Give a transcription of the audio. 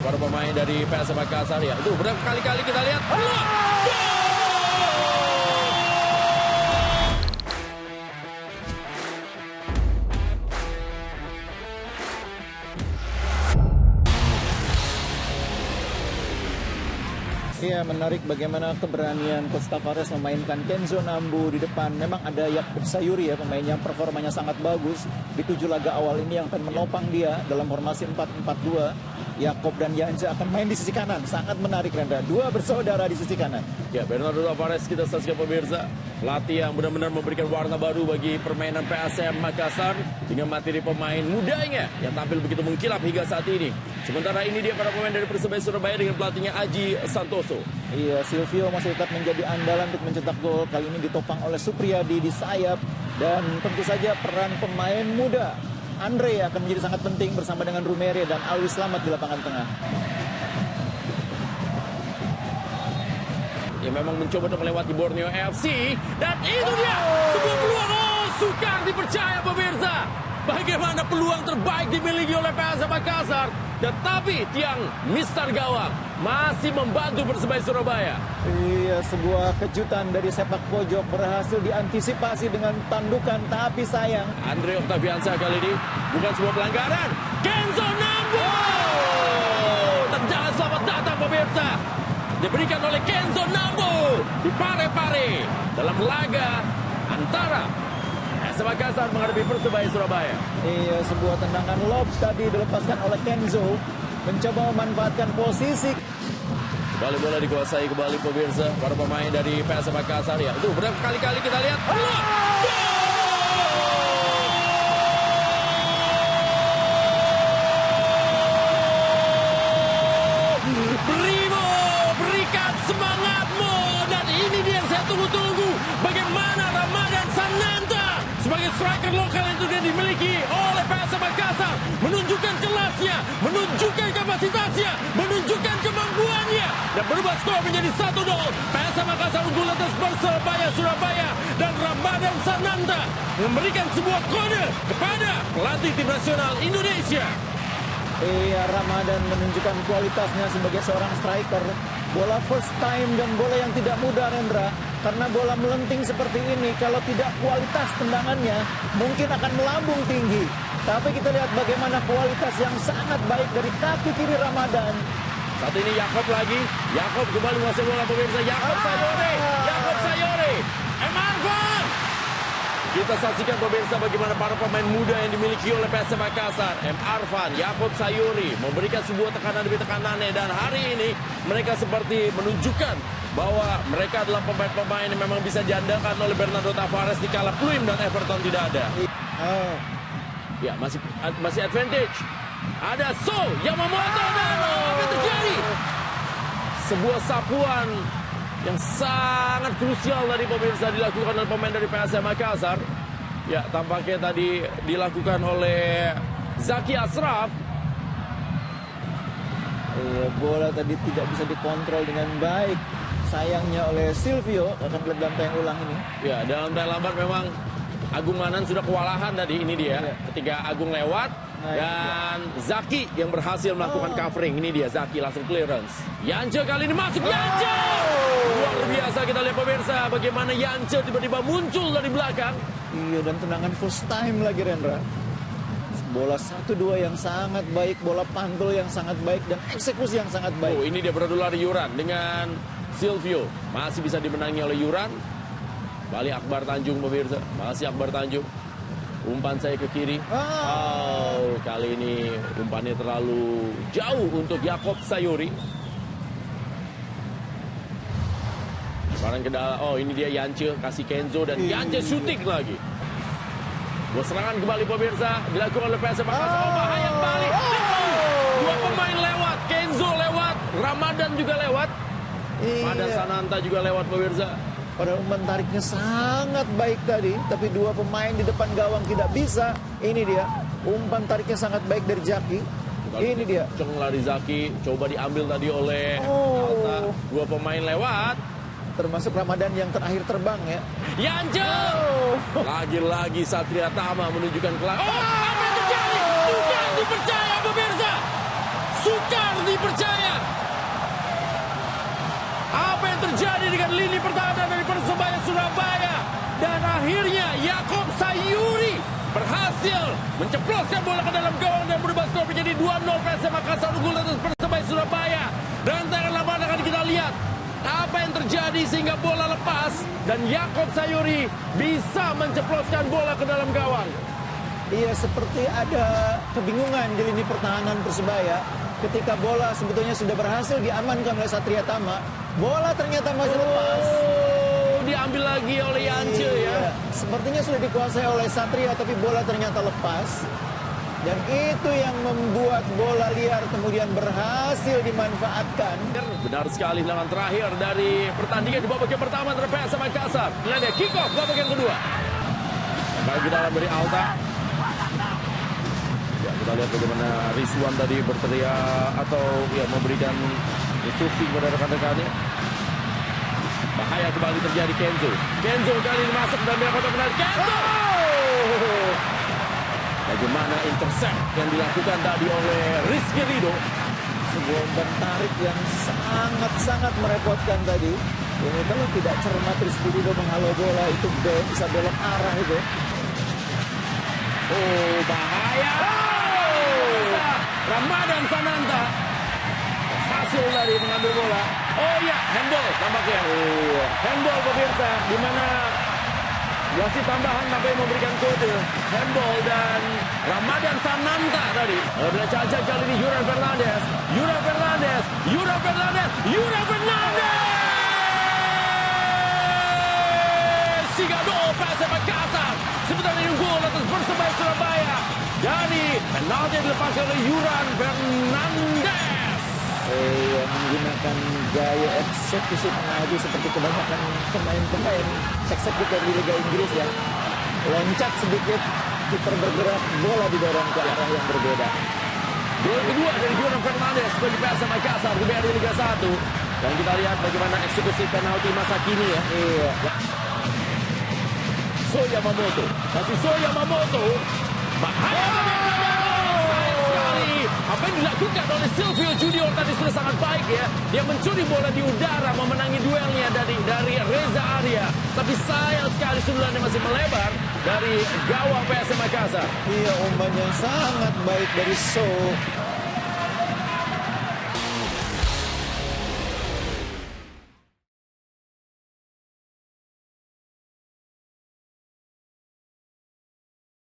para pemain dari PSM Makassar ya. Itu berkali-kali kita lihat. Gol! Iya, menarik bagaimana keberanian Coach Tavares memainkan Kenzo Nambu di depan. Memang ada Yaakob Sayuri ya, pemain yang performanya sangat bagus di 7 laga awal ini yang akan menopang dia dalam formasi 4-4-2. Yaakob dan Yanja akan main di sisi kanan. Sangat menarik, Rendra. Dua bersaudara di sisi kanan. Ya, Bernardo Tavares kita saksikan pemirsa. Pelatih yang benar-benar memberikan warna baru bagi permainan PSM Makassar dengan materi pemain mudanya yang tampil begitu mengkilap hingga saat ini. Sementara ini dia para pemain dari Persebaya Surabaya dengan pelatihnya Aji Santoso. Iya, Silvio masih tetap menjadi andalan untuk mencetak gol. Kali ini ditopang oleh Supriyadi di sayap. Dan tentu saja peran pemain muda Andre akan menjadi sangat penting bersama dengan Rumere dan Alwi Slamet di lapangan tengah. Ya, memang mencoba untuk melewati Borneo FC. Dan itu dia sebuah peluang. Oh, sukar dipercaya pemirsa. Bagaimana peluang terbaik dimiliki oleh PSM Makassar. Tetapi tiang Mister Gawang masih membantu Persebaya Surabaya. Iya, sebuah kejutan dari sepak pojok berhasil diantisipasi dengan tandukan, tapi sayang. Andre Octaviansyah kali ini bukan sebuah pelanggaran. Kenzo Nambu! Tendangan selamat datang pemirsa. Diberikan oleh Kenzo Nambu di Pare-Pare dalam laga antara PSM Makassar menghadapi Persebaya Surabaya. Iya, sebuah tendangan lob tadi dilepaskan oleh Kenzo, mencoba memanfaatkan posisi. Kembali bola dikuasai kembali pemirsa para pemain dari PSM Makassar ya. Itu berkali-kali kita lihat. Gol! Brimo, berikan semangatmu. Dan ini dia yang saya tunggu-tunggu. Bagaimana Ramadan Sananta sebagai striker lokal itu dia dimiliki oleh PSM Makassar, menunjukkan kelasnya, menunjukkan kapasitasnya, menunjukkan kemampuannya, dan berubah skor menjadi 1-0. PSM Makassar unggul atas Persebaya Surabaya, dan Ramadan Sananta memberikan sebuah kode kepada pelatih tim nasional Indonesia. Iya, Ramadan menunjukkan kualitasnya sebagai seorang striker. Bola first time dan bola yang tidak mudah, Rendra. Karena bola melenting seperti ini, kalau tidak kualitas tendangannya, mungkin akan melambung tinggi. Tapi kita lihat bagaimana kualitas yang sangat baik dari kaki kiri Ramadan. Saat ini Yaakob lagi. Yaakob kembali menguasai bola pemirsa. Yaakob Sayuri. Yaakob Sayuri. Arfan. Kita saksikan pemirsa bagaimana para pemain muda yang dimiliki oleh PSM Makassar. Arfan, Yaakob Sayuri memberikan sebuah tekanan demi tekanannya. Dan hari ini mereka seperti menunjukkan bahwa mereka adalah pemain-pemain yang memang bisa diandalkan oleh Bernardo Tavares di kala Pluim dan Everton tidak ada. Ya, masih advantage. Ada Sol yang memotong dan apa yang terjadi? Sebuah sapuan yang sangat krusial dari pemirsa dilakukan oleh pemain dari PSM Makassar. Ya, tampaknya tadi dilakukan oleh Zaki Ashraf. Bola tadi tidak bisa dikontrol dengan baik. Sayangnya oleh Silvio, akan lihat dalam tayang ulang ini. Ya, dalam tayang lambat memang Agung Manan sudah kewalahan tadi ini dia. Ketika Agung lewat dan Zaki yang berhasil melakukan covering. Ini dia Zaki langsung clearance. Yance kali ini masuk. Yance! Luar biasa kita lihat pemirsa bagaimana Yance tiba-tiba muncul dari belakang. Iya, dan tendangan first time lagi, Rendra. Bola 1-2 yang sangat baik, bola pantul yang sangat baik, dan eksekusi yang sangat baik. Oh, ini dia beradu lari Yuran dengan Silvio. Masih bisa dimenangi oleh Yuran. Balik Akbar Tanjung pemirsa. Masih Akbar Tanjung. Umpan saya ke kiri. Oh, kali ini umpannya terlalu jauh untuk Yaakob Sayuri. Sekarang ke dalam. Oh, ini dia Yance kasih Kenzo dan Yance shooting lagi. Dua serangan kembali pemirsa dilakukan oleh PSM Makassar. Oh, bahaya balik. Dua pemain lewat. Kenzo lewat. Ramadan juga lewat. Ramadan Sananta juga lewat pemirsa. Padahal umpan tariknya sangat baik tadi, tapi dua pemain di depan gawang tidak bisa. Ini dia, umpan tariknya sangat baik dari Zaki. Ini dia. Kenceng lari Zaki, coba diambil tadi oleh Alta. Dua pemain lewat. Termasuk Ramadan yang terakhir terbang ya. Yance! Lagi-lagi Satria Tama menunjukkan kelas. Oh, apa yang terjadi? Sukar dipercaya pemirsa. Sukar dipercaya. Surabaya. Dan akhirnya Yaakob Sayuri berhasil menceploskan bola ke dalam gawang dan berubah skor menjadi 2-0. PSM Makassar unggul atas Persebaya Surabaya. Dan tayangan lapangan akan kita lihat apa yang terjadi sehingga bola lepas dan Yaakob Sayuri bisa menceploskan bola ke dalam gawang. Iya, seperti ada kebingungan di lini pertahanan Persebaya ketika bola sebetulnya sudah berhasil diamankan oleh Satria Tama. Bola ternyata masih lepas. Diambil lagi oleh Yance ya. Sepertinya sudah dikuasai oleh Satria tapi bola ternyata lepas. Dan itu yang membuat bola liar kemudian berhasil dimanfaatkan. Benar sekali hilangan terakhir dari pertandingan di babak yang pertama antara PSM Makassar. Dan dia kick off babak yang kedua. Bagi dalam dari Alta. Ya, kita lihat bagaimana Rizwan tadi berteriak atau ya memberikan instruksi kepada rekan-rekannya. Bahaya kembali terjadi Kenzo. Kenzo kali ini masuk dan dia kotak penalti. Kenzo! Bagaimana intercept yang dilakukan tadi oleh Rizky Ridho. Sebuah umpan tarik yang sangat-sangat merepotkan tadi. Ini kalau tidak cermat Rizky Ridho menghalau bola itu bisa belok arah itu. Oh, bahaya. Ramadan Sananta hasil dari mengambil bola. Oh ya, handball tampaknya. Handball pemirsa, di mana wasit tambahan sampai memberikan kode handball dan Ramadan Sananta tadi. Bila cacat kali ini Yuran Fernandes. Sigado PSM Makassar. Sebentar ini gol atas Persebaya Surabaya. Dari penalti yang dilepaskan oleh Yuran Fernandes. Yang menggunakan gaya eksekusi penalti seperti kebanyakan pemain-pemain eksekutor di Liga Inggris ya. Loncat sedikit, kiper bergerak, bola didorong ke arah yang berbeda. Gol kedua dari Yuran Fernandes bagi PSM Makassar di BRI Liga 1. Dan kita lihat bagaimana eksekusi penalti masa kini ya. Iya. Yamamoto. Masih Yamamoto. Bahaya sekali. Apa yang dilakukan oleh Silvio Junior tadi sudah sangat baik ya. Dia mencuri bola di udara, memenangi duelnya dari Reza Arya. Tapi sayang sekali sundulannya masih melebar dari gawang PSM Makassar. Iya, umpan yang sangat baik dari